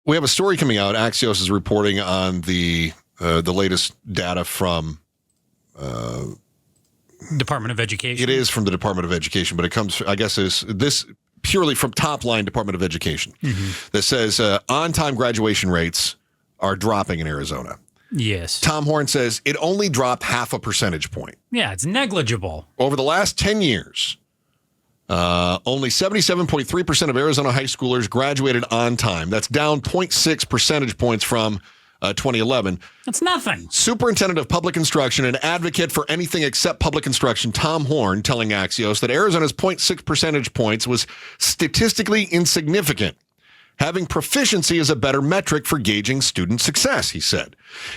we have a story coming out. Axios is reporting on the latest data from Department of Education. It is from the Department of Education, but it comes, I guess, is this purely from top line Department of Education that says on-time graduation rates are dropping in Arizona. Yes. Tom Horn says it only dropped 0.5 percentage point. Yeah, it's negligible. Over the last 10 years, only 77.3% of Arizona high schoolers graduated on time. That's down 0.6 percentage points from 2011. That's nothing. Superintendent of Public Instruction and advocate for anything except public instruction, Tom Horn, telling Axios that Arizona's 0.6 percentage points was statistically insignificant. Having proficiency is a better metric for gauging student success, he said.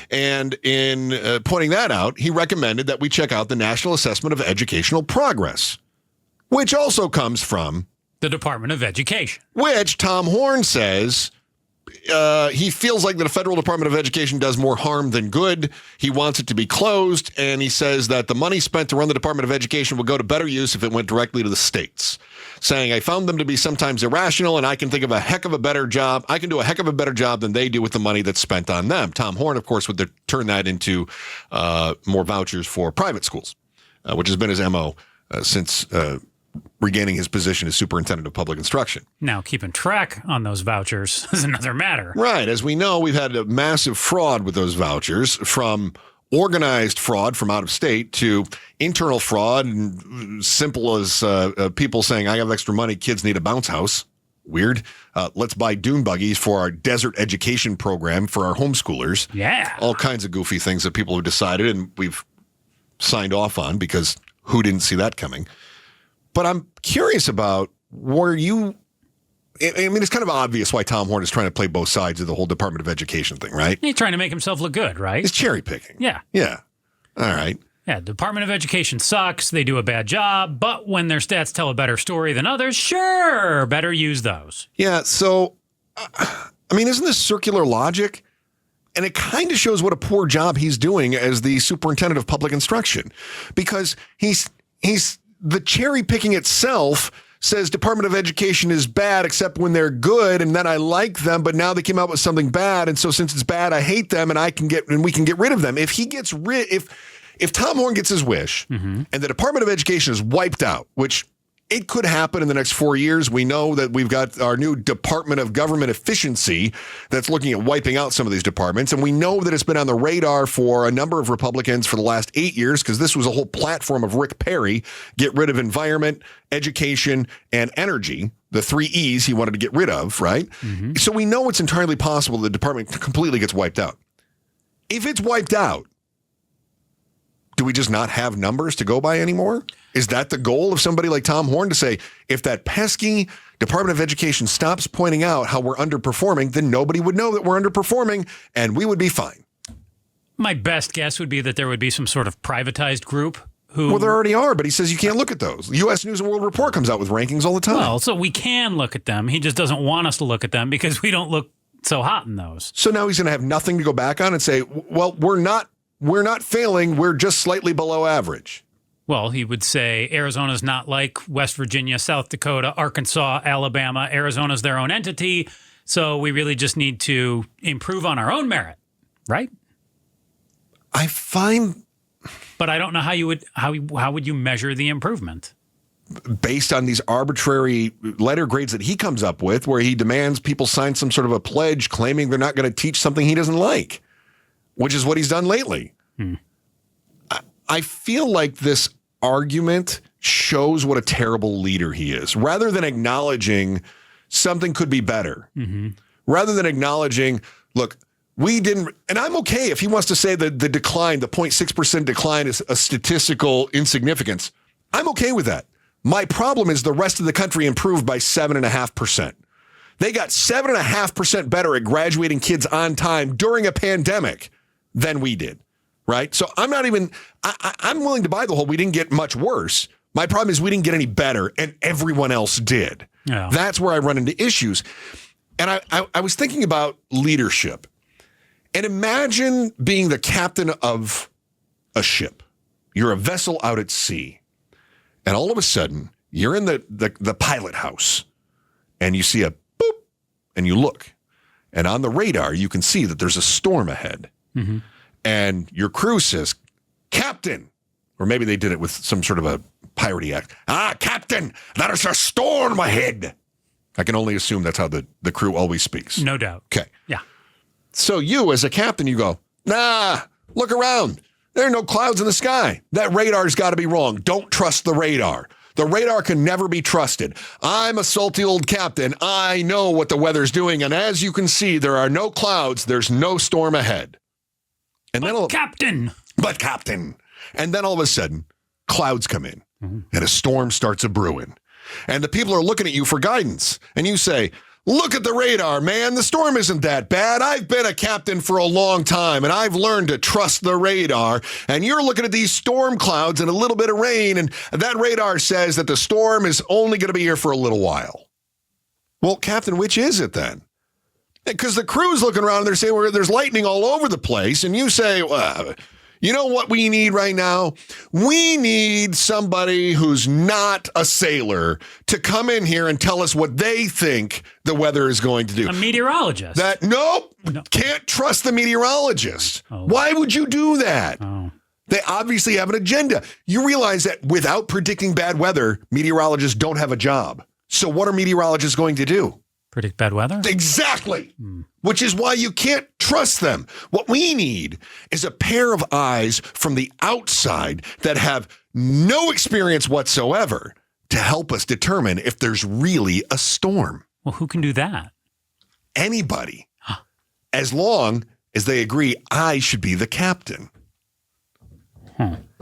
And in pointing that out, he recommended that we check out the National Assessment of Educational Progress, which also comes from the Department of Education, which Tom Horn says he feels like the federal Department of Education does more harm than good. He wants it to be closed, and he says that the money spent to run the Department of Education would go to better use if it went directly to the states, saying, I found them to be sometimes irrational, and I can think of a heck of a better job. I can do a heck of a better job than they do with the money that's spent on them. Tom Horn, of course, would turn that into more vouchers for private schools, which has been his MO since regaining his position as superintendent of public instruction. Now, keeping track on those vouchers is another matter. Right. As we know, we've had a massive fraud with those vouchers, from organized fraud from out of state to internal fraud, and simple as people saying, I have extra money, kids need a bounce house. Weird. Let's buy dune buggies for our desert education program for our homeschoolers. Yeah. All kinds of goofy things that people have decided and we've signed off on, because who didn't see that coming? But I'm curious about I mean, it's kind of obvious why Tom Horn is trying to play both sides of the whole Department of Education thing, right? He's trying to make himself look good, right? He's cherry picking. Yeah. Yeah. All right. Yeah, Department of Education sucks. They do a bad job. But when their stats tell a better story than others, sure, better use those. Yeah. So, I mean, isn't this circular logic? And it kind of shows what a poor job he's doing as the superintendent of public instruction, because he's the cherry picking itself says Department of Education is bad except when they're good, and then I like them, but now they came out with something bad, and so since it's bad, I hate them, and we can get rid of them. If Tom Horn gets his wish, and the Department of Education is wiped out, which it could happen in the next 4 years. We know that we've got our new Department of Government Efficiency that's looking at wiping out some of these departments. And we know that it's been on the radar for a number of Republicans for the last 8 years, because this was a whole platform of Rick Perry, get rid of environment, education, and energy, the 3 E's he wanted to get rid of, right? So we know it's entirely possible the department completely gets wiped out. If it's wiped out, do we just not have numbers to go by anymore? Is that the goal of somebody like Tom Horn, to say, if that pesky Department of Education stops pointing out how we're underperforming, then nobody would know that we're underperforming and we would be fine? My best guess would be that there would be some sort of privatized group who... Well, there already are, but he says you can't look at those. U.S. News and World Report comes out with rankings all the time. Well, so we can look at them. He just doesn't want us to look at them because we don't look so hot in those. So now he's going to have nothing to go back on and say, well, we're not failing, we're just slightly below average. Well, he would say Arizona's not like West Virginia, South Dakota, Arkansas, Alabama. Arizona's their own entity, so we really just need to improve on our own merit, right? But I don't know how would you measure the improvement? Based on these arbitrary letter grades that he comes up with, where he demands people sign some sort of a pledge claiming they're not going to teach something he doesn't like, which is what he's done lately. I feel like this argument shows what a terrible leader he is. Rather than acknowledging something could be better, rather than acknowledging, look, we didn't, and I'm okay if he wants to say that the decline, the 0.6% decline, is a statistical insignificance. I'm okay with that. My problem is the rest of the country improved by 7.5%. They got 7.5% better at graduating kids on time during a pandemic than we did. Right? So I'm willing to buy the whole we didn't get much worse. My problem is we didn't get any better, and everyone else did. Yeah. That's where I run into issues. And I was thinking about leadership. And imagine being the captain of a ship. You're a vessel out at sea. And all of a sudden, you're in the pilot house. And you see a boop, and you look. And on the radar, you can see that there's a storm ahead. Mm-hmm. And your crew says, Captain, or maybe they did it with some sort of a piratey act. Captain, there is a storm ahead. I can only assume that's how the crew always speaks. No doubt. Okay. Yeah. So you, as a captain, you go, look around. There are no clouds in the sky. That radar's got to be wrong. Don't trust the radar. The radar can never be trusted. I'm a salty old captain. I know what the weather's doing. And as you can see, there are no clouds. There's no storm ahead. And Captain. But Captain. And then all of a sudden, clouds come in and a storm starts a-brewing. And the people are looking at you for guidance. And you say, look at the radar, man. The storm isn't that bad. I've been a captain for a long time, and I've learned to trust the radar. And you're looking at these storm clouds and a little bit of rain, and that radar says that the storm is only going to be here for a little while. Well, Captain, which is it then? Because the crew's looking around and they're saying, well, there's lightning all over the place. And you say, you know what we need right now? We need somebody who's not a sailor to come in here and tell us what they think the weather is going to do. A meteorologist. No. Can't trust the meteorologist. Oh. Why would you do that? Oh. They obviously have an agenda. You realize that without predicting bad weather, meteorologists don't have a job. So what are meteorologists going to do? Predict bad weather? Exactly. Which is why you can't trust them. What we need is a pair of eyes from the outside that have no experience whatsoever to help us determine if there's really a storm. Well, who can do that? Anybody. As long as they agree I should be the captain.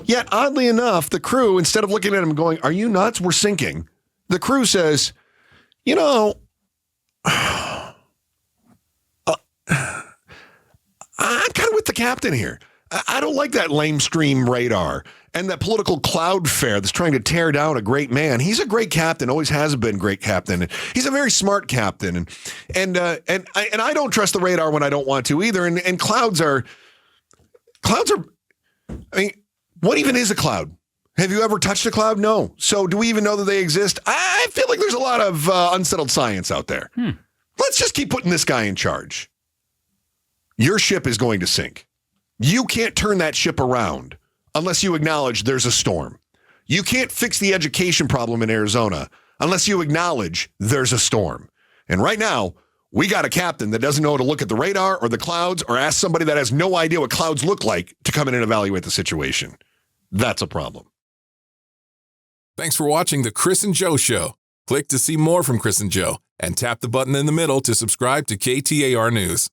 Yet, oddly enough, the crew, instead of looking at him and going, are you nuts? We're sinking. The crew says, you know, I'm kind of with the captain here. I don't like that lamestream radar and that political cloudfare that's trying to tear down a great man. He's a great captain, always has been great captain. He's a very smart captain, and I don't trust the radar when I don't want to either. And clouds are. I mean, what even is a cloud? Have you ever touched a cloud? No. So do we even know that they exist? I feel like there's a lot of unsettled science out there. Let's just keep putting this guy in charge. Your ship is going to sink. You can't turn that ship around unless you acknowledge there's a storm. You can't fix the education problem in Arizona unless you acknowledge there's a storm. And right now, we got a captain that doesn't know how to look at the radar or the clouds or ask somebody that has no idea what clouds look like to come in and evaluate the situation. That's a problem. Thanks for watching The Chris and Joe Show. Click to see more from Chris and Joe and tap the button in the middle to subscribe to KTAR News.